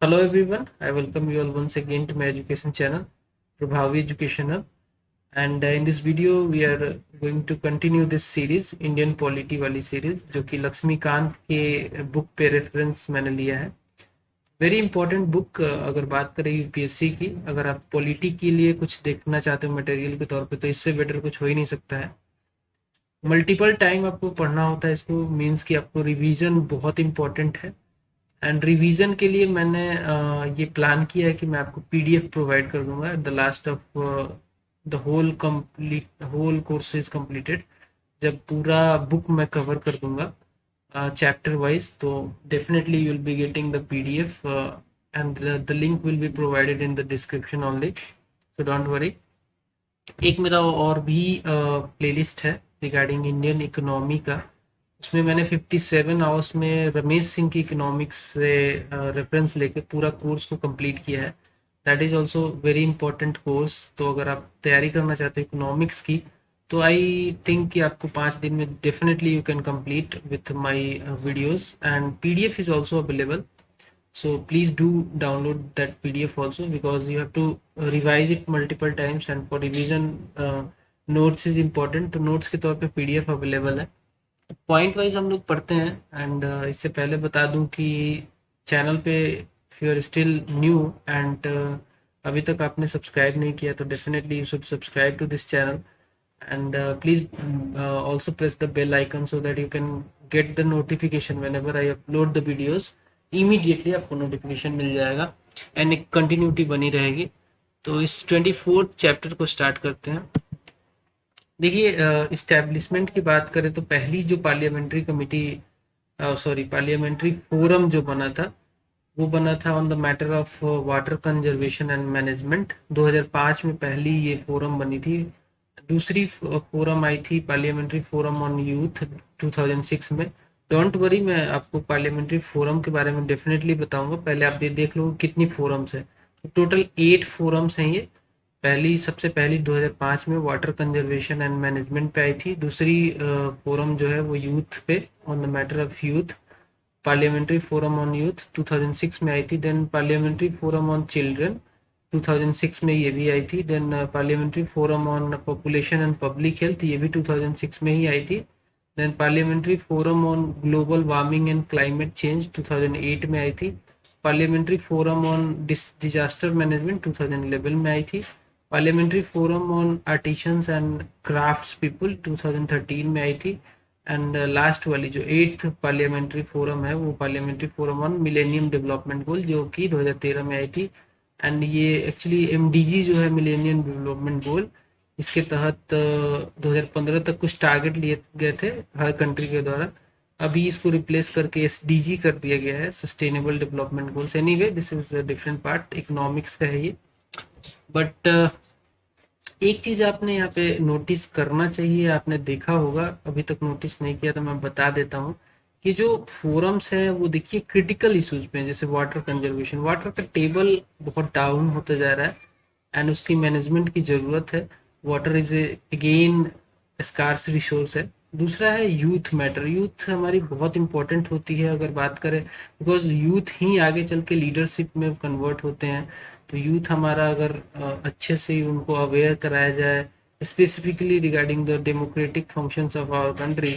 Hello everyone, I welcome you all once again to my education channel, Prabhavi Educational. And in this video, we are going to continue this series, Indian Polity वाली series, जो कि लक्ष्मीकांत के book पे reference मैंने लिया है. Very important book. अगर बात करें यूपीएससी की, अगर आप पॉलिटी के लिए कुछ देखना चाहते हो मटेरियल के तौर पे, तो इससे बेटर कुछ हो ही नहीं सकता है. मल्टीपल टाइम आपको पढ़ना होता है इसको, मीन्स कि आपको रिवीजन बहुत इंपॉर्टेंट है. एंड रिवीजन के लिए मैंने ये प्लान किया है कि मैं आपको पीडीएफ प्रोवाइड कर दूंगा at the last of the whole course is completed. जब पूरा बुक मैं कवर कर दूंगा चैप्टर वाइज, तो definitely you will be getting the PDF and the link will be provided in the description only, so don't worry. एक मेरा और भी प्लेलिस्ट है रिगार्डिंग इंडियन इकोनॉमी का. उसमें मैंने 57 आवर्स में रमेश सिंह की इकोनॉमिक्स से रेफरेंस लेके पूरा कोर्स को कंप्लीट किया है. That is also very important course. तो अगर आप तैयारी करना चाहते हो इकोनॉमिक्स की, तो आई थिंक कि आपको 5 दिन में definitely you can complete with my videos. And PDF is also available, so please do download that pdf also, because you have to revise it multiple times, and for revision notes is important. तो notes के तौर पे pdf available है. Point wise हम लोग पढ़ते हैं. And इससे पहले बता दूं कि चैनल पे if you are still new and अभी तक आपने सब्सक्राइब नहीं किया, तो definitely you should subscribe to this channel. And please also press the bell icon so that you can get the notification whenever I upload the videos. Immediately आपको notification मिल जाएगा and एक continuity बनी रहेगी. तो इस 24th chapter को start करते हैं. देखिए, इस्टेब्लिशमेंट की बात करें तो पहली जो parliamentary committee, sorry parliamentary forum जो बना था, वो बना था on the matter of water conservation and management. 2005 में पहली ये फोरम बनी थी. दूसरी फोरम आई थी पार्लियामेंट्री फोरम ऑन यूथ 2006 में. डोंट वरी, मैं आपको पार्लियामेंट्री फोरम के बारे में डेफिनेटली बताऊंगा. पहले आप ये देख लो कितनी फोरम्स है. टोटल 8 फोरम्स हैं ये. सबसे पहली 2005 में वाटर कंजर्वेशन एंड मैनेजमेंट पे आई थी. दूसरी फोरम जो है वो यूथ पे, on the matter of youth, parliamentary forum on youth 2006 में आई थी. Then parliamentary forum on children 2006 में ये भी आई थी. Then parliamentary forum on population and public health, ये भी 2006 में ही आई थी. Then parliamentary forum on global warming and climate change 2008 में आई थी. Parliamentary forum on disaster management 2011 में आई थी. Parliamentary forum on artisans and crafts people 2013 में आई थी. एंड लास्ट वाली जो 8th पार्लियामेंट्री फोरम है, वो parliamentary forum on millennium development goal, जो कि 2013 में आई थी. एंड ये एक्चुअली एमडीजी जो है, मिलेनियम डेवलपमेंट गोल, इसके तहत 2015 तक कुछ टारगेट लिए गए थे हर कंट्री के द्वारा. अभी इसको रिप्लेस करके एसडीजी कर दिया गया है, sustainable development goals. Anyway, this is different part, economics का है ये. बट एक चीज आपने यहाँ पे नोटिस करना चाहिए, आपने देखा होगा, अभी तक नोटिस नहीं किया तो मैं बता देता हूँ कि जो फोरम्स है वो देखिए क्रिटिकल इश्यूज पे, जैसे वाटर कंजर्वेशन. वाटर का टेबल बहुत डाउन होता जा रहा है एंड उसकी मैनेजमेंट की जरूरत है. Water is again scarce resource है. दूसरा है यूथ मैटर. यूथ हमारी बहुत इंपॉर्टेंट होती है अगर बात करें, बिकॉज यूथ ही आगे चल के लीडरशिप में कन्वर्ट होते हैं. तो यूथ हमारा अगर अच्छे से उनको अवेयर कराया जाए, specifically regarding the democratic functions of our country,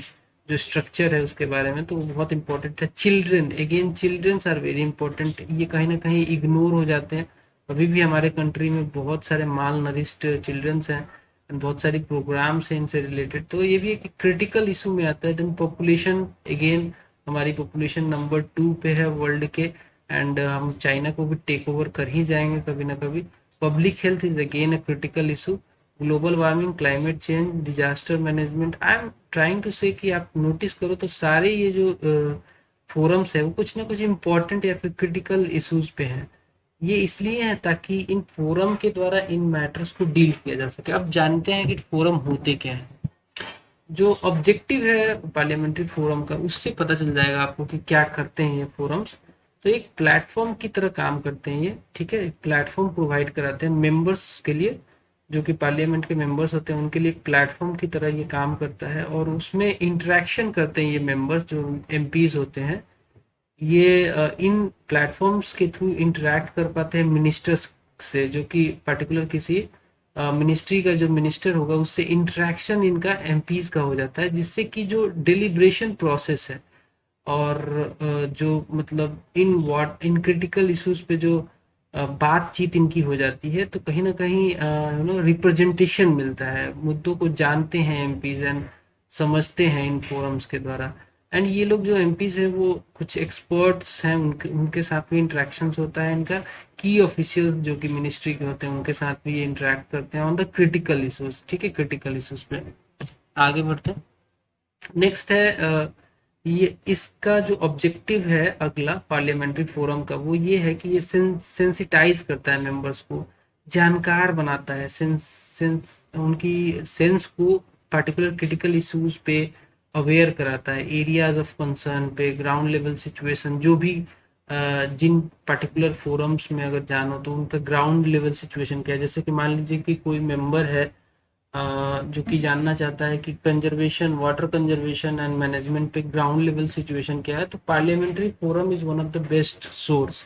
जो स्ट्रक्चर है उसके बारे में, तो वो बहुत इंपॉर्टेंट है. Children, again childrens are very important. ये कहीं ना कहीं इग्नोर हो जाते हैं. अभी भी हमारे कंट्री में बहुत सारे माल नरिश्ड चिल्ड्रंस हैं, बहुत सारी प्रोग्राम्स हैं इनसे रिलेटेड. तो ये भी एक क्रिटिकल इशू में आता है. देन पॉपुलेशन, अगेन हमारी पॉपुलेशन नंबर 2 पे है वर्ल्ड के, एंड हम चाइना को भी टेक ओवर कर ही जाएंगे कभी ना कभी. Public health is again a critical issue. Global warming, climate change, disaster management. I am trying to say कि आप नोटिस करो तो सारे ये जो फोरम्स है वो कुछ ना कुछ इम्पोर्टेंट या फिर क्रिटिकल इश्यूज पे हैं. ये इसलिए है ताकि इन फोरम के द्वारा इन मैटर्स को डील किया जा सके. अब जानते हैं कि फोरम होते क्या है. जो ऑब्जेक्टिव है पार्लियामेंट्री फोरम का, उससे पता चल जाएगा आपको कि क्या करते हैं ये फोरम्स. तो एक प्लेटफॉर्म की तरह काम करते हैं ये, ठीक है. एक प्लेटफॉर्म प्रोवाइड कराते हैं मेंबर्स के लिए, जो कि पार्लियामेंट के मेंबर्स होते हैं उनके लिए एक प्लेटफॉर्म की तरह ये काम करता है. और उसमें इंटरेक्शन करते हैं ये मेंबर्स, जो एमपीज होते हैं, ये इन प्लेटफॉर्म्स के थ्रू इंटरेक्ट कर पाते हैं मिनिस्टर्स से, जो कि पर्टिकुलर किसी मिनिस्ट्री का जो मिनिस्टर होगा उससे इंटरेक्शन इनका एमपीज का हो जाता है, जिससे कि जो डिलिब्रेशन प्रोसेस है और जो मतलब इन क्रिटिकल इश्यूज पे जो बातचीत इनकी हो जाती है, तो कहीं ना कहीं रिप्रेजेंटेशन मिलता है, मुद्दों को जानते हैं एमपीज एंड समझते हैं इन फोरम्स के द्वारा। एंड ये लोग जो एमपीज हैं वो कुछ एक्सपर्ट्स हैं, उनके उनके साथ भी इंटरेक्शंस होता है इनका। की ऑफिशियल जो कि मिनिस्ट्री के होते हैं उनके साथ भी ये इंटरेक्ट करते हैं ऑन द क्रिटिकल इश्यूज। ठीक है, क्रिटिकल इश्यूज पे आगे बढ़ते हैं। नेक्स्ट है ये इसका जो ऑब्जेक्टिव है अगला पार्लियामेंट्री फोरम का, वो ये है कि ये सेंसिटाइज करता है मेंबर्स को, जानकार बनाता है, उनकी सेंस को पर्टिकुलर क्रिटिकल इश्यूज पे अवेयर कराता है, एरियाज ऑफ कंसर्न पे, ग्राउंड लेवल सिचुएशन जो भी जिन पर्टिकुलर फोरम्स में अगर जानो तो उनका ग्राउंड लेवल सिचुएशन क्या है। जैसे कि मान लीजिए कि कोई मेंबर है जो कि जानना चाहता है कि conservation, water conservation and management पे ग्राउंड लेवल सिचुएशन क्या है, तो parliamentary forum is one of the best source.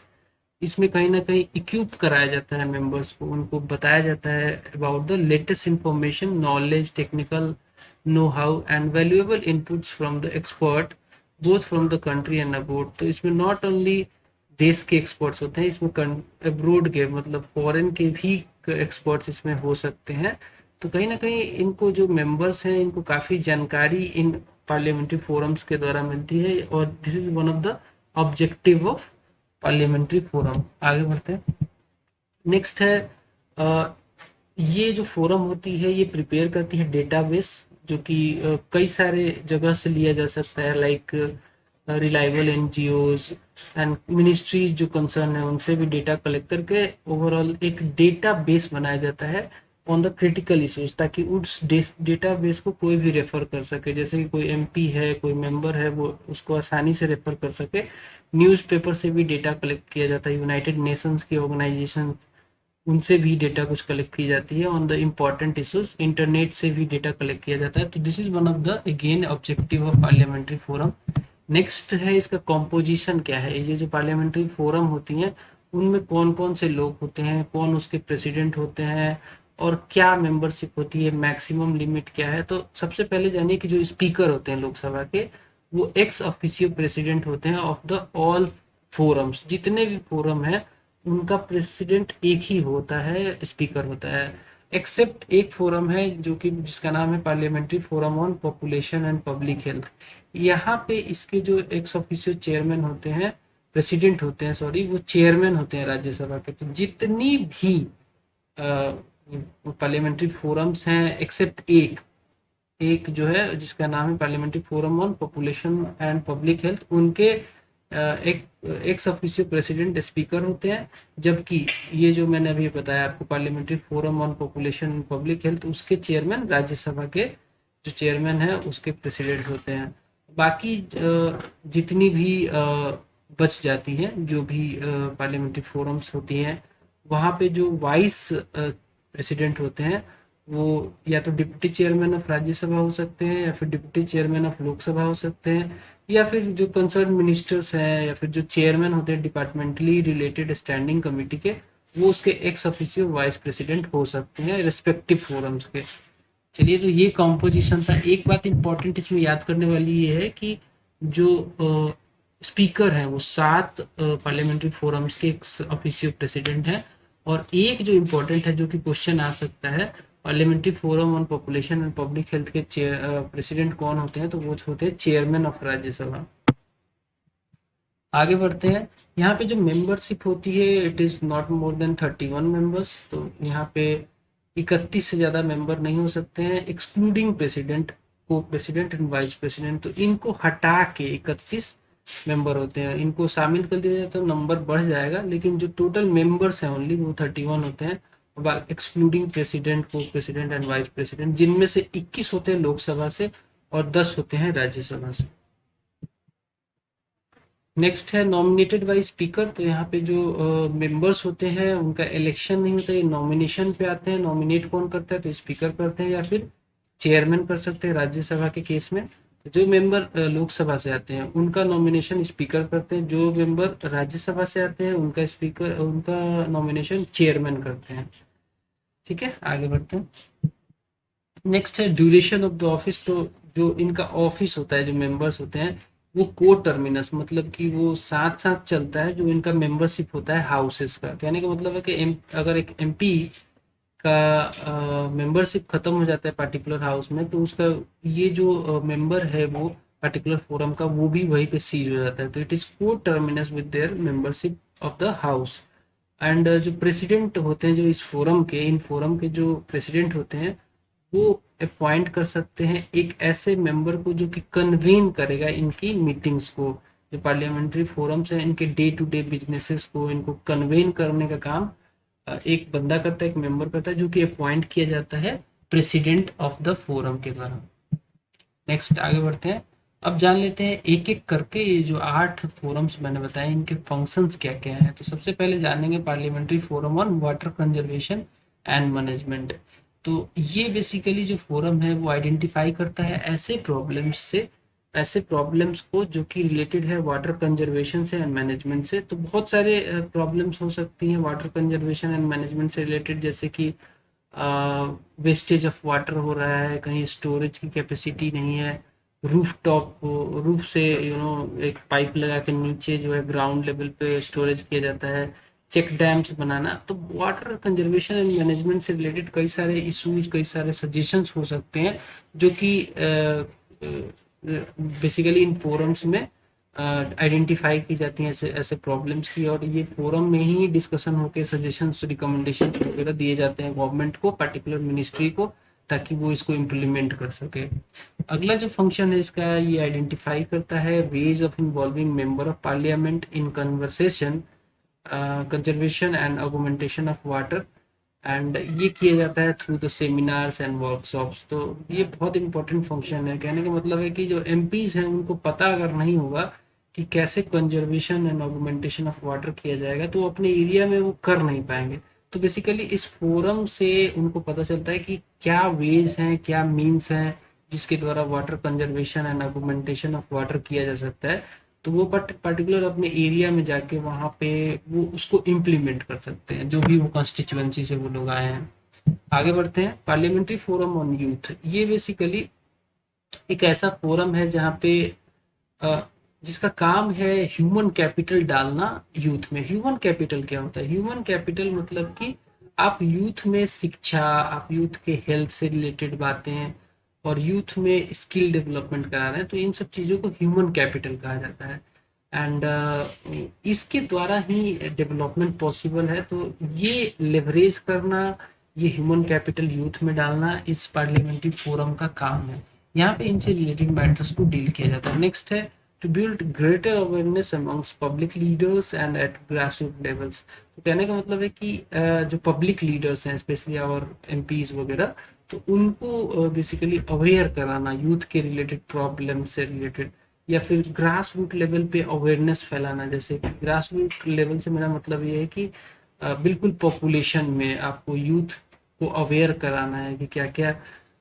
इसमें कहीं ना कहीं इक्विप कराया जाता है मेंबर्स को, उनको बताया जाता है about the latest information, knowledge, technical know how and valuable inputs from the expert both from the country and abroad. तो इसमें नॉट ओनली देश के एक्सपर्ट्स होते हैं, इसमें अब्रोड के मतलब फॉरेन के भी एक्सपर्ट्स इसमें हो सकते हैं। तो कहीं ना कहीं इनको जो मेंबर्स हैं इनको काफी जानकारी इन पार्लियामेंट्री फोरम्स के द्वारा मिलती है, और this is one of the objective of parliamentary forum. आगे बढ़ते हैं। नेक्स्ट है ये जो फोरम होती है ये प्रिपेयर करती है डेटाबेस, जो कि कई सारे जगह से लिया जा सकता है, like reliable NGOs and ministries जो कंसर्न है उनसे भी डेटा कलेक्ट करके ओवरऑल एक डेटा बेस बनाया जाता है ऑन द क्रिटिकल इश्यूज, ताकि उस डेटा बेस को कोई भी रेफर कर सके। जैसे कि कोई एमपी है, कोई मेंबर है, वो उसको आसानी से रेफर कर सके। न्यूज़पेपर से भी डेटा कलेक्ट किया जाता है, यूनाइटेड नेशंस की ऑर्गेनाइजेशन उनसे भी डेटा कुछ कलेक्ट की जाती है on the important issues, internet से भी डेटा कलेक्ट किया जाता है। तो this is one of the again objective of parliamentary forum. Next है इसका कॉम्पोजिशन क्या है। ये जो पार्लियामेंट्री फोरम होती हैं उनमें कौन कौन से लोग होते हैं, कौन उसके प्रेसिडेंट होते हैं और क्या मेंबरशिप होती है, मैक्सिमम लिमिट क्या है। तो सबसे पहले जानिए कि जो स्पीकर होते हैं लोकसभा के, वो एक्स ऑफिशियो प्रेसिडेंट होते हैं ऑफ द ऑल फोरम्स। जितने भी फोरम है उनका प्रेसिडेंट एक ही होता है, स्पीकर होता है, एक्सेप्ट एक फोरम है जो कि जिसका नाम है parliamentary forum on population and public health. यहाँ पे इसके जो एक्स ऑफिशियो चेयरमैन होते हैं, प्रेसिडेंट होते हैं सॉरी, वो चेयरमैन होते हैं राज्यसभा के। तो जितनी भी पार्लियामेंट्री फोरम्स हैं एक्सेप्ट एक एक जो है जिसका नाम है parliamentary forum on population and public health, उनके एक एक्स ऑफिशियो प्रेसिडेंट स्पीकर होते हैं। जबकि ये जो मैंने अभी बताया आपको parliamentary forum on population and public health, उसके चेयरमैन राज्यसभा के जो चेयरमैन है उसके प्रेसिडेंट होते हैं। बाकी जितनी भी बच जाती हैं जो भी पार्लियामेंट्री फोरम्स होती हैं, वहाँ पे जो वाइस प्रेसिडेंट होते हैं वो या तो डिप्टी चेयरमैन ऑफ राज्यसभा हो सकते हैं, या फिर डिप्टी चेयरमैन ऑफ लोकसभा हो सकते हैं, या फिर जो कंसर्न मिनिस्टर्स हैं, या फिर जो चेयरमैन होते हैं डिपार्टमेंटली रिलेटेड स्टैंडिंग कमेटी के, वो उसके एक्स ऑफिशियो वाइस प्रेसिडेंट हो सकते हैं रिस्पेक्टिव फोरम्स के। चलिए, तो ये कॉम्पोजिशन था। एक बात इंपॉर्टेंट इसमें याद करने वाली ये है कि जो स्पीकर हैं वो 7 पार्लियामेंट्री फोरम्स के एक्स ऑफिशियो प्रेसिडेंट हैं, और एक जो इम्पोर्टेंट है जो कि क्वेश्चन आ सकता है, parliamentary forum on population and public health के प्रेसिडेंट कौन होते हैं, तो वो होते हैं चेयरमैन ऑफ राज्यसभा। आगे बढ़ते हैं। यहाँ पे जो मेंबरशिप होती है it is not more than 31 members. तो यहाँ पे 31 से ज्यादा मेंबर नहीं हो सकते हैं, एक्सक्लूडिंग प्रेसिडेंट, को प्रेसिडेंट एंड वाइस प्रेसिडेंट। तो इनको हटा के 31 मेंबर होते हैं, इनको शामिल कर दिया जाए तो नंबर बढ़ जाएगा, लेकिन जो टोटल मेंबर्स हैं ओनली वो 31 होते हैं, एक्सक्लूडिंग प्रेसिडेंट, को प्रेसिडेंट एंड वाइस प्रेसिडेंट, जिनमें से 21 होते हैं लोकसभा से और 10 होते हैं राज्यसभा से। नेक्स्ट है नॉमिनेटेड बाय स्पीकर। तो यहाँ पे जो मेंबर्स होते हैं उनका इलेक्शन नहीं होता, ये नॉमिनेशन पे आते हैं। नॉमिनेट कौन करता है, तो स्पीकर करते हैं या फिर चेयरमैन कर सकते हैं राज्यसभा के केस में। जो मेंबर लोकसभा से आते हैं उनका नॉमिनेशन स्पीकर करते हैं, जो मेंबर राज्यसभा से आते हैं उनका नॉमिनेशन चेयरमैन करते हैं। ठीक है, आगे बढ़ते हैं। नेक्स्ट है ड्यूरेशन ऑफ द ऑफिस। तो जो इनका ऑफिस होता है, जो मेंबर्स होते हैं, वो को टर्मिनस, मतलब कि वो साथ साथ चलता है जो इनका मेंबरशिप होता है हाउसेस का। कहने का मतलब है कि अगर एक एमपी का मेंबरशिप खत्म हो जाता है पर्टिकुलर हाउस में, तो उसका ये जो मेंबर है वो पर्टिकुलर फोरम का, वो भी वहीं पे सीज हो जाता है। तो इट इज को terminus with their membership of the house. And जो प्रेसिडेंट होते हैं, जो इस फोरम के, इन फोरम के जो प्रेसिडेंट होते हैं, वो अपॉइंट कर सकते हैं एक ऐसे मेंबर को जो कि कन्वीन करेगा इनकी मीटिंग्स को। जो पार्लियामेंट्री फोरम्स हैं, इनके डे टू डे बिजनेसेस को, इनको कन्वेन करने का काम एक बंदा करता है, एक मेंबर करता है, जो कि अपॉइंट किया जाता है प्रेसिडेंट ऑफ द फोरम के द्वारा। नेक्स्ट आगे बढ़ते हैं। अब जान लेते हैं एक एक करके ये जो 8 फोरम्स मैंने बताए, इनके फंक्शंस क्या क्या हैं। तो सबसे पहले जानेंगे parliamentary forum on water conservation and management. तो ये बेसिकली जो फोरम है वो आइडेंटिफाई करता है ऐसे प्रॉब्लम्स को जो कि रिलेटेड है वाटर कंजर्वेशन से एंड मैनेजमेंट से। तो बहुत सारे प्रॉब्लम्स हो सकती हैं वाटर कंजर्वेशन एंड मैनेजमेंट से रिलेटेड, जैसे कि वेस्टेज ऑफ वाटर हो रहा है, कहीं स्टोरेज की कैपेसिटी नहीं है, रूफ से एक पाइप लगा के नीचे जो है ग्राउंड लेवल पे स्टोरेज किया जाता है, चेक डैम्स बनाना। तो वाटर कंजर्वेशन एंड मैनेजमेंट से रिलेटेड कई सारे इश्यूज, कई सारे सजेशंस हो सकते हैं, जो कि बेसिकली इन फोरम्स में आइडेंटिफाई की जाती हैं ऐसे ऐसे प्रॉब्लम्स की, और ये फोरम में ही डिस्कशन होकर सजेशंस, रिकमेंडेशन वगैरह दिए जाते हैं गवर्नमेंट को, पर्टिकुलर मिनिस्ट्री को, ताकि वो इसको इम्प्लीमेंट कर सके। अगला जो फंक्शन है इसका, ये आइडेंटिफाई करता है veg of involving member of parliament in conversation, conservation and augmentation of water. And ये किया जाता है through the seminars and workshops. तो ये बहुत इंपॉर्टेंट फंक्शन है। कहने का मतलब है कि जो एमपीज हैं उनको पता अगर नहीं होगा कि कैसे conservation and augmentation of water किया जाएगा, तो वो अपने एरिया में वो कर नहीं पाएंगे। तो बेसिकली इस फोरम से उनको पता चलता है कि क्या वेज हैं, क्या मीन्स हैं जिसके द्वारा water conservation and augmentation of water किया जा सकता है। तो वो पर्टिकुलर अपने एरिया में जाके वहां पे वो उसको इम्प्लीमेंट कर सकते हैं, जो भी वो कॉन्स्टिट्यूएंसी से वो लोग आए हैं। आगे बढ़ते हैं। पार्लियामेंट्री फोरम ऑन यूथ, ये बेसिकली एक ऐसा फोरम है जहाँ पे अ, जिसका काम है ह्यूमन कैपिटल डालना यूथ में। ह्यूमन कैपिटल क्या होता है? ह्यूमन कैपिटल मतलब कि आप यूथ में शिक्षा, आप यूथ के हेल्थ से रिलेटेड बातें और यूथ में स्किल डेवलपमेंट करा रहे हैं, तो इन सब चीज़ों को ह्यूमन कैपिटल कहा जाता है। एंड इसके द्वारा ही डेवलपमेंट पॉसिबल है। तो ये लेवरेज करना, ये ह्यूमन कैपिटल यूथ में डालना इस पार्लियामेंट्री फोरम का काम है। यहाँ पे इनसे रिलेटेड मैटर्स को डील किया जाता है। नेक्स्ट है to build greater awareness amongst public leaders and at grassroot levels. तो कहने का मतलब है कि जो पब्लिक लीडर्स हैं, स्पेशली और एमपीज वगैरह, तो उनको बेसिकली अवेयर कराना यूथ के रिलेटेड प्रॉब्लम से रिलेटेड, या फिर ग्रास रूट लेवल पे अवेयरनेस फैलाना। जैसे कि ग्रास रूट लेवल से मेरा मतलब ये है कि बिल्कुल पॉपुलेशन में आपको यूथ को अवेयर कराना है कि क्या क्या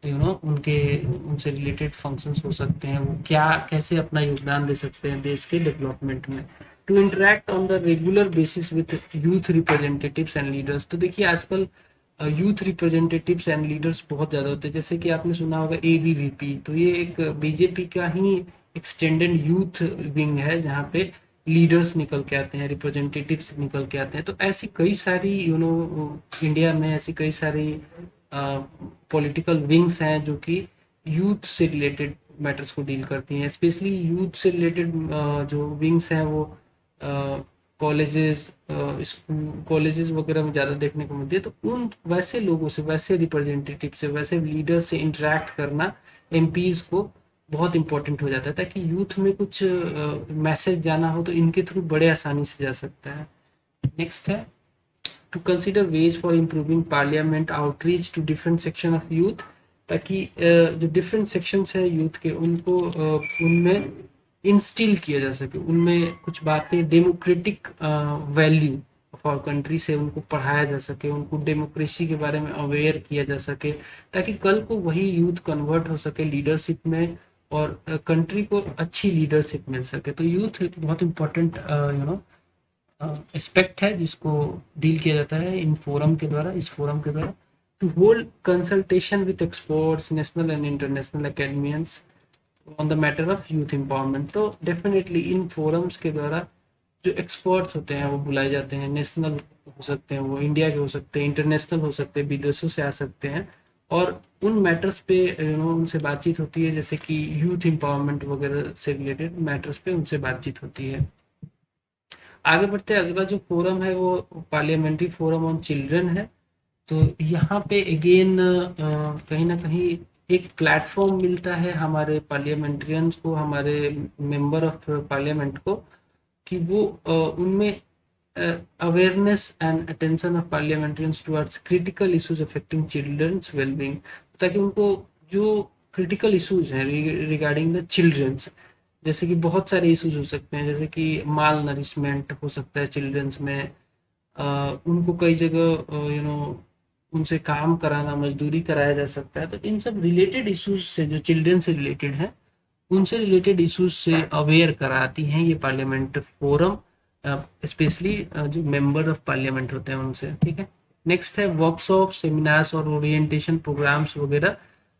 उनके उनसे रिलेटेड फंक्शंस हो सकते हैं, वो क्या कैसे अपना योगदान दे सकते हैं देश के डेवलपमेंट में। To interact on the regular basis with youth representatives and leaders. तो देखिए आजकल यूथ रिप्रेजेंटेटिव्स एंड लीडर्स बहुत ज़्यादा होते हैं। जैसे कि आपने सुना होगा एबीवीपी, तो ये एक बीजेपी का ही एक्सटेंडेड यूथ विंग है जहाँ पे लीडर्स निकल के आते हैं, रिप्रेजेंटेटिव्स निकल के आते हैं। तो ऐसी कई सारी इंडिया में ऐसी कई सारी पॉलिटिकल विंग्स हैं जो कि यूथ से रिलेटेड मैटर्स को डील करती हैं। स्पेशली यूथ से रिलेटेड जो विंग्स हैं वो कॉलेजेस, स्कूल कॉलेजेस वगैरह में ज़्यादा देखने को मिलती है। तो उन वैसे लोगों से, वैसे रिप्रेजेंटेटिव से, वैसे लीडर से इंटरेक्ट करना एमपीज को बहुत इंपॉर्टेंट हो जाता है, ताकि यूथ में कुछ मैसेज जाना हो तो इनके थ्रू बड़े आसानी से जा सकता है। नेक्स्ट है to consider ways for improving parliament outreach to different section of youth, ताकि जो डिफरेंट सेक्शंस है यूथ के उनको उनमें इंस्टिल किया जा सके, उनमें कुछ बातें democratic value of our country से उनको पढ़ाया जा सके, उनको डेमोक्रेसी के बारे में अवेयर किया जा सके, ताकि कल को वही यूथ कन्वर्ट हो सके लीडरशिप में और कंट्री को अच्छी लीडरशिप मिल सके। तो यूथ एक बहुत इम्पोर्टेंट एस्पेक्ट है जिसको डील किया जाता है इन फोरम के द्वारा, इस फोरम के द्वारा, to hold consultation with experts, national and international academicians on the matter of youth empowerment. तो डेफिनेटली इन फोरम्स के द्वारा जो एक्सपर्ट्स होते हैं वो बुलाए जाते हैं, नेशनल हो सकते हैं, वो इंडिया के हो सकते हैं, इंटरनेशनल हो सकते हैं, विदेशों से आ सकते हैं, और उन मैटर्स पे उनसे बातचीत होती है, जैसे कि यूथ एम्पावरमेंट वगैरह से रिलेटेड मैटर्स पे उनसे बातचीत होती है। आगे बढ़ते हैं, अगला जो फोरम है वो पार्लियामेंट्री फोरम ऑन चिल्ड्रन है। तो यहाँ पे अगेन कहीं ना कहीं एक प्लेटफॉर्म मिलता है हमारे पार्लियामेंट्रियंस को, हमारे मेंबर ऑफ पार्लियामेंट को, कि वो उनमें awareness and attention of parliamentarians towards critical issues affecting children's wellbeing, ताकि उनको जो क्रिटिकल इश्यूज हैं रिगार्डिंग द चिल्ड्रंस, जैसे कि बहुत सारे इश्यूज हो सकते हैं, जैसे कि माल नरिशमेंट हो सकता है चिल्ड्रंस में, उनको कई जगह उनसे काम कराना, मजदूरी कराया जा सकता है। तो इन सब रिलेटेड इश्यूज से, जो चिल्ड्रन से रिलेटेड है, उनसे रिलेटेड इश्यूज से अवेयर कराती हैं ये पार्लियामेंट फोरम, स्पेशली जो मेंबर ऑफ पार्लियामेंट होते हैं उनसे। ठीक है, नेक्स्ट है वर्कशॉप, सेमिनार्स और ओरिएंटेशन प्रोग्राम्स वगैरह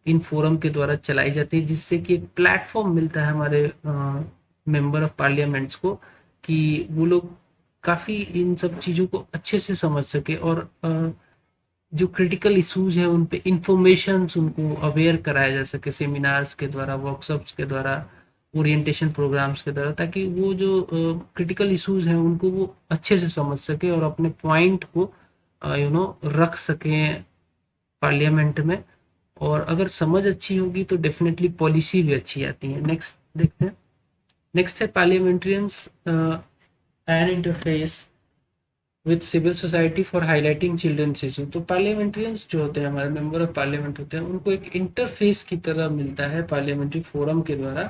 इन फोरम के द्वारा चलाई जाती है, जिससे कि एक प्लेटफॉर्म मिलता है हमारे मेंबर ऑफ पार्लियामेंट्स को, कि वो लोग काफ़ी इन सब चीज़ों को अच्छे से समझ सके, और जो क्रिटिकल इश्यूज है उन पे इंफॉर्मेशन उनको अवेयर कराया जा सके, सेमिनार्स के द्वारा, वर्कशॉप्स के द्वारा, ओरिएंटेशन प्रोग्राम्स के द्वारा, ताकि वो जो क्रिटिकल इश्यूज हैं उनको वो अच्छे से समझ सके और अपने पॉइंट को रख सकें पार्लियामेंट में। और अगर समझ अच्छी होगी तो डेफिनेटली पॉलिसी भी अच्छी आती है। नेक्स्ट देखते हैं, नेक्स्ट है parliamentarians and interface with civil society for highlighting children's issue. तो पार्लियामेंट्रियंस जो होते हैं, हमारे मेंबर ऑफ पार्लियामेंट होते हैं, उनको एक इंटरफेस की तरह मिलता है पार्लियामेंट्री फोरम के द्वारा,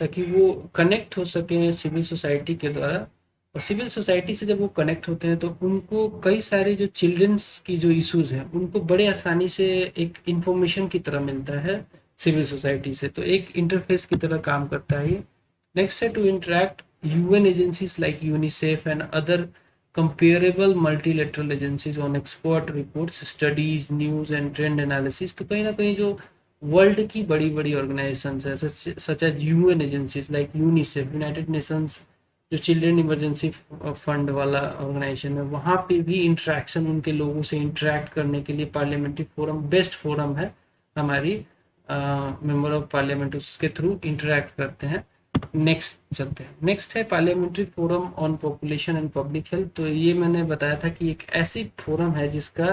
ताकि वो कनेक्ट हो सके सिविल सोसाइटी के द्वारा। और सिविल सोसाइटी से जब वो कनेक्ट होते हैं तो उनको कई सारे जो चिल्ड्रंस की जो इश्यूज हैं उनको बड़े आसानी से एक इंफॉर्मेशन की तरह मिलता है सिविल सोसाइटी से, तो एक इंटरफेस की तरह काम करता है ये। नेक्स्ट है to interact UN agencies like UNICEF and other comparable multilateral agencies on expert reports, studies, news and trend analysis। तो कहीं ना कहीं जो वर्ल्ड की बड़ी बड़ी ऑर्गेनाइजेशंस है, such as UN agencies like UNICEF, United Nations जो चिल्ड्रन इमरजेंसी फंड वाला ऑर्गेनाइजेशन है, वहाँ पे भी इंटरेक्शन, उनके लोगों से इंटरेक्ट करने के लिए पार्लियामेंट्री फोरम बेस्ट फोरम है। हमारी मेंबर ऑफ पार्लियामेंट उसके थ्रू इंटरेक्ट करते हैं। नेक्स्ट चलते हैं, नेक्स्ट है parliamentary forum on population and public health. तो ये मैंने बताया था कि एक ऐसी फोरम है जिसका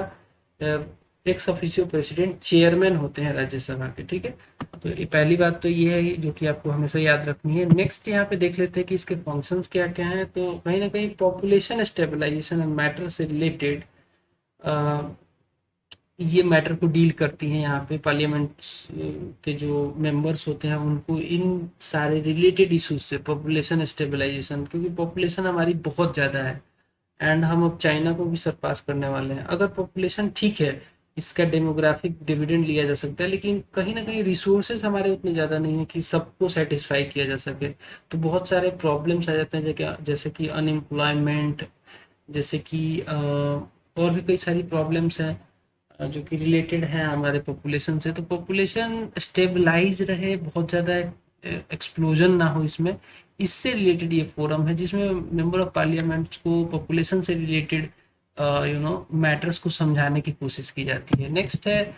एक्स ऑफिशियो प्रेसिडेंट चेयरमैन होते हैं राज्यसभा के। ठीक है, तो ये पहली बात तो ये है जो कि आपको हमेशा याद रखनी है। नेक्स्ट यहाँ पे देख लेते हैं कि इसके फंक्शंस क्या क्या हैं। तो कहीं ना कहीं पॉपुलेशन स्टेबलाइजेशन एंड मैटर से रिलेटेड ये मैटर को डील करती हैं। यहाँ पे पार्लियामेंट के जो मेंबर्स होते हैं उनको इन सारे रिलेटेड इश्यूज से, पॉपुलेशन स्टेबलाइजेशन, क्योंकि पॉपुलेशन हमारी बहुत ज़्यादा है एंड हम अब चाइना को भी सरपास करने वाले हैं। अगर पॉपुलेशन ठीक है, इसका डेमोग्राफिक डिविडेंड लिया जा सकता है, लेकिन कहीं ना कहीं रिसोर्सेज हमारे उतने ज़्यादा नहीं है कि सबको सेटिस्फाई किया जा सके। तो बहुत सारे प्रॉब्लम्स आ जाते हैं, जैसे कि अनएम्प्लॉयमेंट, जैसे कि और भी कई सारी प्रॉब्लम्स हैं जो कि रिलेटेड है हमारे पॉपुलेशन से। तो पॉपुलेशन स्टेबलाइज रहे, बहुत ज़्यादा एक्सप्लोजन ना हो इसमें, इससे रिलेटेड ये फोरम है जिसमें मेंबर ऑफ पार्लियामेंट को पॉपुलेशन से रिलेटेड मैटर्स को समझाने की कोशिश की जाती है। नेक्स्ट है,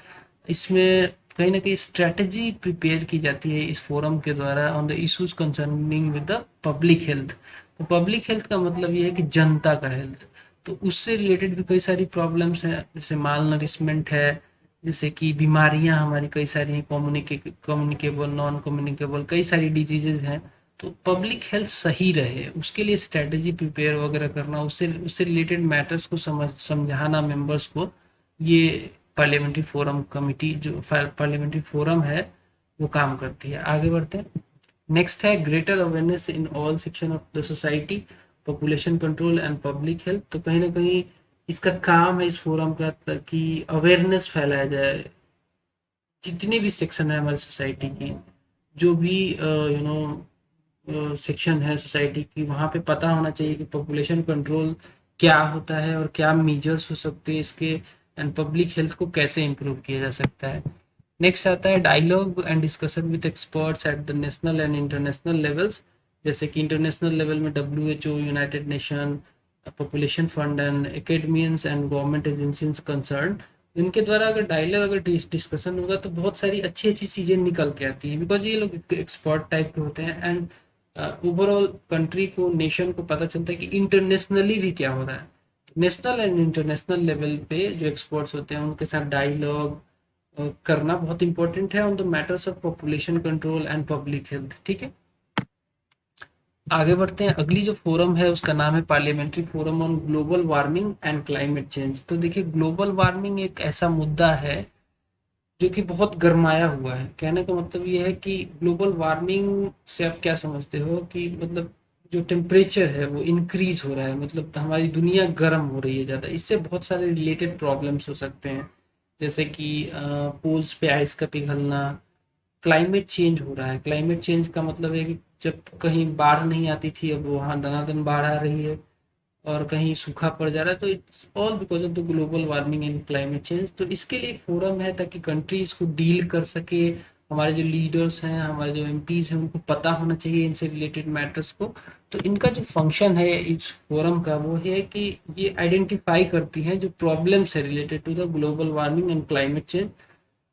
इसमें कहीं ना कहीं स्ट्रेटजी प्रिपेयर की जाती है इस फोरम के द्वारा on the issues concerning with the public health. तो पब्लिक हेल्थ का मतलब ये है कि जनता का हेल्थ, तो उससे रिलेटेड भी कई सारी प्रॉब्लम्स हैं, जैसे माल नरिशमेंट है, जैसे कि बीमारियां हमारी कई सारी हैं, कम्युनिकेबल, नॉन कम्युनिकेबल, कई सारी डिजीजेज हैं। तो पब्लिक हेल्थ सही रहे उसके लिए स्ट्रेटजी प्रिपेयर वगैरह करना, उससे उससे रिलेटेड मैटर्स को समझाना मेंबर्स को, ये पार्लियामेंट्री फोरम कमिटी, जो पार्लियामेंट्री फोरम है, वो काम करती है। आगे बढ़ते हैं, नेक्स्ट है greater awareness in all section of the society, population control and public health. तो कहीं ना कहीं इसका काम है इस फोरम का ताकि अवेयरनेस फैलाया जाए, जितने भी सेक्शन है हमारी सोसाइटी की, जो भी सेक्शन है सोसाइटी की, वहाँ पे पता होना चाहिए कि पॉपुलेशन कंट्रोल क्या होता है और क्या मेजर्स हो सकते हैं इसके, एंड पब्लिक हेल्थ को कैसे इम्प्रूव किया जा सकता है। नेक्स्ट आता है dialogue and discussion with experts at the national and international levels. जैसे कि इंटरनेशनल लेवल में WHO, United Nation, population fund and academicians and government agencies concern, इनके द्वारा अगर डायलॉग, अगर डिस्कशन होगा तो बहुत सारी अच्छी अच्छी चीज़ें निकल के आती हैं, बिकॉज ये लोग एक्सपर्ट टाइप के होते हैं, एंड ओवरऑल कंट्री को, नेशन को पता चलता है कि इंटरनेशनली भी क्या हो रहा है। नेशनल एंड इंटरनेशनल लेवल पे जो एक्सपर्ट्स होते हैं उनके साथ डायलॉग करना बहुत इंपॉर्टेंट है on the matters of population control and public health. ठीक है, आगे बढ़ते हैं। अगली जो फोरम है उसका नाम है parliamentary forum on global warming and climate change. तो देखिए, ग्लोबल वार्मिंग एक ऐसा मुद्दा है जो कि बहुत गरमाया हुआ है। कहने का मतलब ये है कि ग्लोबल वार्मिंग से आप क्या समझते हो कि मतलब जो टेम्परेचर है वो इंक्रीज हो रहा है, मतलब हमारी दुनिया गर्म हो रही है ज़्यादा। इससे बहुत सारे रिलेटेड प्रॉब्लम्स हो सकते हैं, जैसे कि पोल्स पे आइस का पिघलना। क्लाइमेट चेंज हो रहा है, क्लाइमेट चेंज का मतलब है कि जब कहीं बाढ़ नहीं आती थी, अब वहाँ दनादन बाढ़ आ रही है, और कहीं सूखा पड़ जा रहा है। तो it's all because of the global warming and climate change. तो इसके लिए एक फोरम है ताकि कंट्रीज को डील कर सके। हमारे जो लीडर्स हैं, हमारे जो एमपीज हैं, उनको पता होना चाहिए इनसे रिलेटेड मैटर्स को। तो इनका जो फंक्शन है इस फोरम का, वो है कि ये आइडेंटिफाई करती हैं जो प्रॉब्लम्स है related to the global warming and climate change,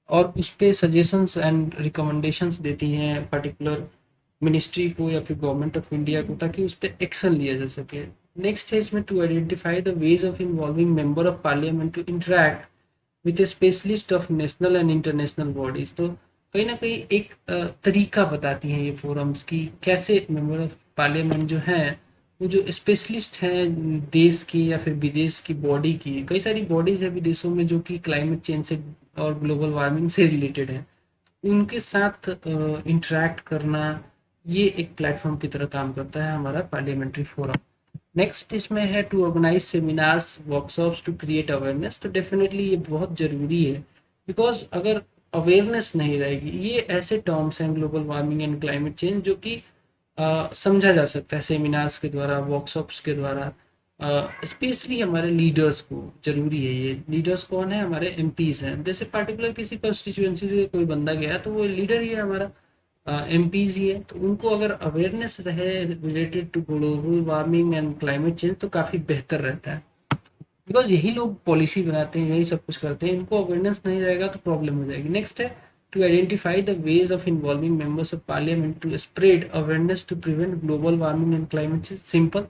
और उस पे सजेशंस एंड रिकमेंडेशंस देती हैं पर्टिकुलर मिनिस्ट्री को या फिर गवर्नमेंट ऑफ इंडिया को, ताकि उस पर एक्शन लिया जा सके। नेक्स्ट है इसमें to identify the ways of involving member of parliament to interact with a specialist of national and international bodies. तो कहीं ना कहीं एक तरीका बताती हैं ये फोरम्स की कैसे मेंबर ऑफ पार्लियामेंट जो हैं वो जो स्पेशलिस्ट हैं देश की या फिर विदेश की बॉडी की, कई सारी बॉडीज है विदेशों में जो कि क्लाइमेट चेंज से और ग्लोबल वार्मिंग से रिलेटेड है, उनके साथ इंटरेक्ट करना, ये एक प्लेटफॉर्म की तरह काम करता है हमारा पार्लियामेंट्री फोरम। नेक्स्ट इसमें है to organise seminars workshops to create awareness. तो डेफिनेटली ये बहुत जरूरी है, बिकॉज अगर अवेयरनेस नहीं रहेगी, ये ऐसे टर्म्स हैं global warming and climate change जो कि समझा जा सकता है सेमिनार्स के द्वारा, वर्कशॉप्स के द्वारा। स्पेशली हमारे लीडर्स को जरूरी है। ये लीडर्स कौन है? हमारे एमपीज हैं। जैसे पार्टिकुलर किसी कंस्टिट्यूएंसी से कोई बंदा गया तो वो लीडर ही है हमारा, एमपीज ही है। तो उनको अगर अवेयरनेस रहे related to global warming and climate change तो काफी बेहतर रहता है, बिकॉज यही लोग पॉलिसी बनाते हैं, यही सब कुछ करते हैं। इनको अवेयरनेस नहीं रहेगा तो प्रॉब्लम हो जाएगी। नेक्स्ट है to identify the ways of involving members of parliament to spread awareness to prevent global warming and climate change. Simple.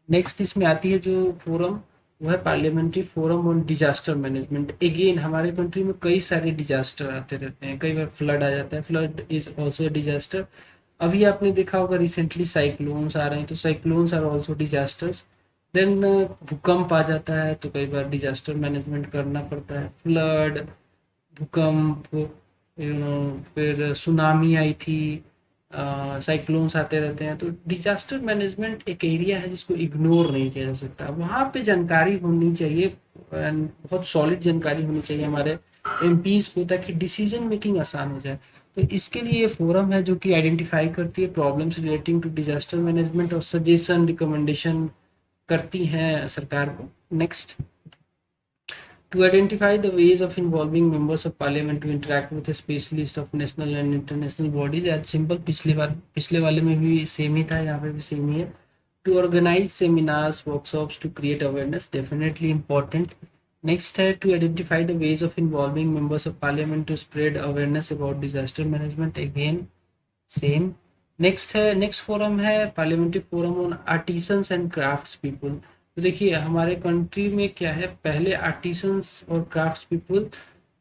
Next इसमें आती है जो फोरम, वो है parliamentary forum on disaster management. Again हमारे कंट्री में कई सारे डिजास्टर आते रहते हैं, कई बार फ्लड आ जाता है, फ्लड इज ऑल्सो डिजास्टर। अभी आपने देखा होगा रिसेंटली साइक्लोन्स आ रहे हैं, तो cyclones are also disasters. Then भूकंप आ जाता है तो कई बार डिजास्टर मैनेजमेंट करना पड़ता है। फ्लड, भूकंप, फिर सुनामी आई थी, साइक्लोन्स आते रहते हैं। तो डिजास्टर मैनेजमेंट एक एरिया है जिसको इग्नोर नहीं किया जा सकता। वहाँ पे जानकारी होनी चाहिए, and बहुत सॉलिड जानकारी होनी चाहिए हमारे एमपीज को, ताकि डिसीजन मेकिंग आसान हो जाए। तो इसके लिए ये फोरम है जो कि आइडेंटिफाई करती है problems relating to disaster management और सजेशन रिकमेंडेशन करती हैं सरकार को। Next, to identify the ways of involving members of parliament to interact with a specialist of national and international bodies। आज सिंपल, पिछले वाले में भी सेम ही था, यहाँ पे भी सेम ही है। to organize seminars workshops to create awareness, definitely important। next है to identify the ways of involving members of parliament to spread awareness about disaster management, again same। Next forum है parliamentary forum on artisans and crafts people. तो देखिए हमारे country में क्या है, पहले artisans और क्राफ्ट्स पीपल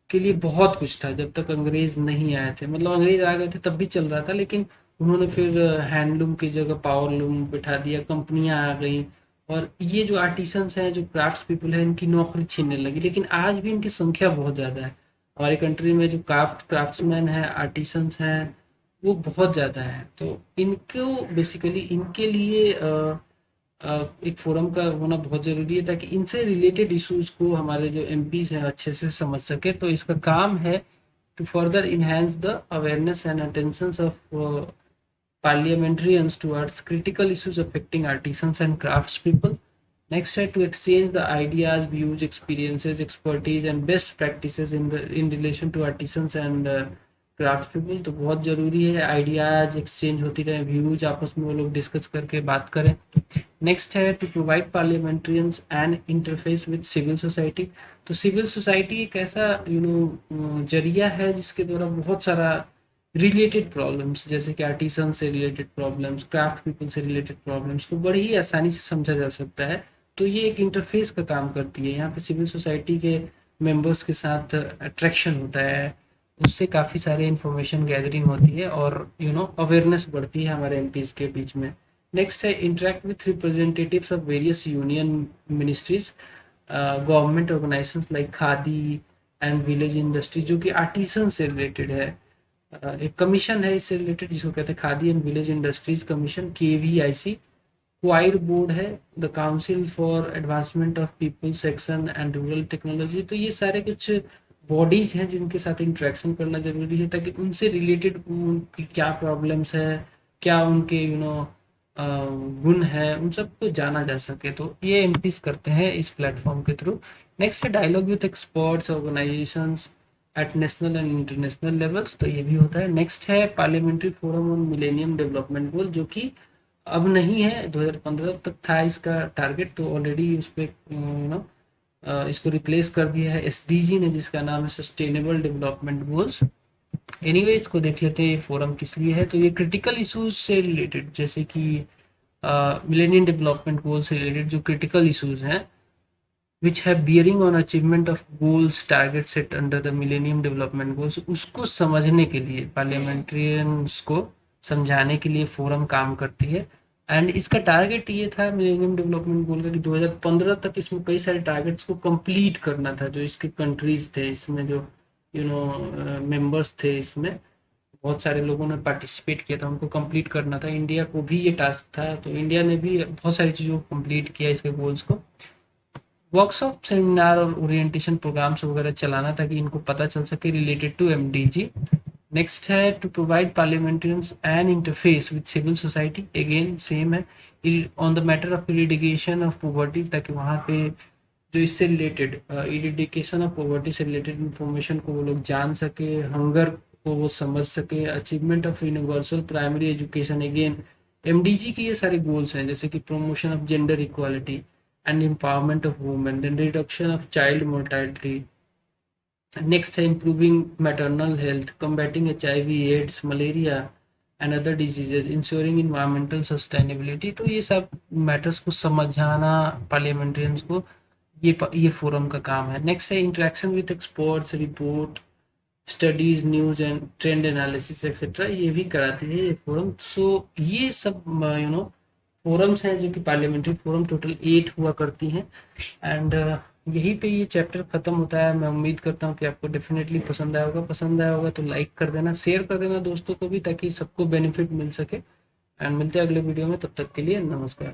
के लिए बहुत कुछ था जब तक अंग्रेज नहीं आए थे। मतलब अंग्रेज आ गए थे तब भी चल रहा था, लेकिन उन्होंने फिर हैंडलूम की जगह पावर लूम बिठा दिया, कंपनियां आ गई, और ये जो आर्टिसंस हैं, जो क्राफ्ट्स पीपल हैं, इनकी नौकरी छीनने लगी। लेकिन आज भी इनकी संख्या बहुत ज़्यादा है हमारी कंट्री में। जो क्राफ्ट्समैन है, आर्टिसंस हैं, वो बहुत ज़्यादा है। तो इनको बेसिकली इनके लिए एक फोरम का होना बहुत ज़रूरी है, ताकि इनसे रिलेटेड इश्यूज को हमारे जो एमपीज हैं अच्छे से समझ सके। तो इसका काम है to further enhance the awareness and attentions of parliamentarians towards critical issues affecting artisans and craftspeople. Next है to exchange the ideas, views, experiences, expertise and best practices in relation to artisans and craftspeople. तो बहुत जरूरी है ideas exchange होती रहे, views आपस में वो लोग डिस्कस करके बात करें. नेक्स्ट है to provide parliamentarians and interface with civil society. तो सिविल सोसाइटी एक ऐसा जरिया है जिसके द्वारा बहुत सारा रिलेटेड प्रॉब्लम्स जैसे कि आर्टिसन से रिलेटेड प्रॉब्लम्स, क्राफ्ट पीपल से रिलेटेड प्रॉब्लम्स को बड़ी ही आसानी से समझा जा सकता है. तो ये एक इंटरफेस का काम करती है. यहाँ पे सिविल सोसाइटी के मेंबर्स के साथ अट्रैक्शन होता है, उससे काफ़ी सारे इंफॉर्मेशन गैदरिंग होती है और अवेयरनेस बढ़ती है हमारे एमपीज के बीच में. नेक्स्ट है interact with representatives of various union ministries, government organisations like khadi and village industry जो कि आर्टिसन से रिलेटेड है. एक कमीशन है इससे रिलेटेड जिसको कहते हैं khadi and village industries commission, KVIC. Coir board है, the council for advancement of people section and rural technology. तो ये सारे कुछ बॉडीज हैं जिनके साथ इंटरेक्शन करना जरूरी है ताकि उनसे रिलेटेड उनकी क्या प्रॉब्लम्स है, क्या उनके गुण है, उन सबको जाना जा सके. तो ये एमपीज करते हैं इस प्लेटफॉर्म के थ्रू. नेक्स्ट है dialogue with experts organisations at national and international levels. तो ये भी होता है. नेक्स्ट है parliamentary forum on millennium development goal जो कि अब नहीं है, 2015 तक था इसका टारगेट. तो ऑलरेडी उस पर इसको रिप्लेस कर दिया है SDG ने जिसका नाम है सस्टेनेबल डेवलपमेंट गोल्स. एनीवे इसको देख लेते हैं ये फोरम किस लिए है. तो ये क्रिटिकल इश्यूज से रिलेटेड जैसे कि मिलेनियम डेवलपमेंट गोल से रिलेटेड जो क्रिटिकल इश्यूज हैं which have bearing on achievement of goals targets set under the millennium development goals उसको समझने के लिए पार्लियामेंट्रियंस को समझाने के लिए फोरम काम करती है. एंड इसका टारगेट ये था मिलेनियम डेवलपमेंट गोल का कि 2015 तक इसमें कई सारे टारगेट्स को कंप्लीट करना था. जो इसके कंट्रीज थे इसमें जो मेंबर्स थे इसमें बहुत सारे लोगों ने पार्टिसिपेट किया था, उनको कंप्लीट करना था. इंडिया को भी ये टास्क था तो इंडिया ने भी बहुत सारी चीज़ों को कंप्लीट किया इसके गोल्स को. वर्कशॉप, सेमिनार और ओरिएंटेशन प्रोग्राम्स वगैरह चलाना ताकि इनको पता चल सके रिलेटेड टू MDG. नेक्स्ट है to provide parliamentarians and interface with civil society. Again same है on the matter of eradication of poverty ताकि वहाँ पे जो इससे रिलेटेड इरिडिकेशन ऑफ पॉवर्टी से रिलेटेड इंफॉर्मेशन को वो लोग जान सके, हंगर को वो समझ सके. Achievement of universal primary education, again MDG की ये सारे गोल्स हैं जैसे कि promotion of gender equality and empowerment of women, then reduction of child mortality. Next है improving maternal health, combating HIV, AIDS, malaria and other diseases, ensuring environmental sustainability. तो ये सब मैटर्स को समझाना पार्लियामेंट्रियंस को ये फोरम का काम है. नेक्स्ट है interaction with experts, report, studies, news and trend analysis etcetera. ये भी कराते हैं ये फोरम. सो ये सब फोरम्स हैं जो कि पार्लियामेंट्री फोरम टोटल 8 हुआ करती हैं. एंड यहीं पे ये चैप्टर खत्म होता है. मैं उम्मीद करता हूँ कि आपको डेफिनेटली पसंद आया होगा तो लाइक कर देना, शेयर कर देना दोस्तों को भी ताकि सबको बेनिफिट मिल सके. एंड मिलते हैं अगले वीडियो में, तब तक के लिए नमस्कार.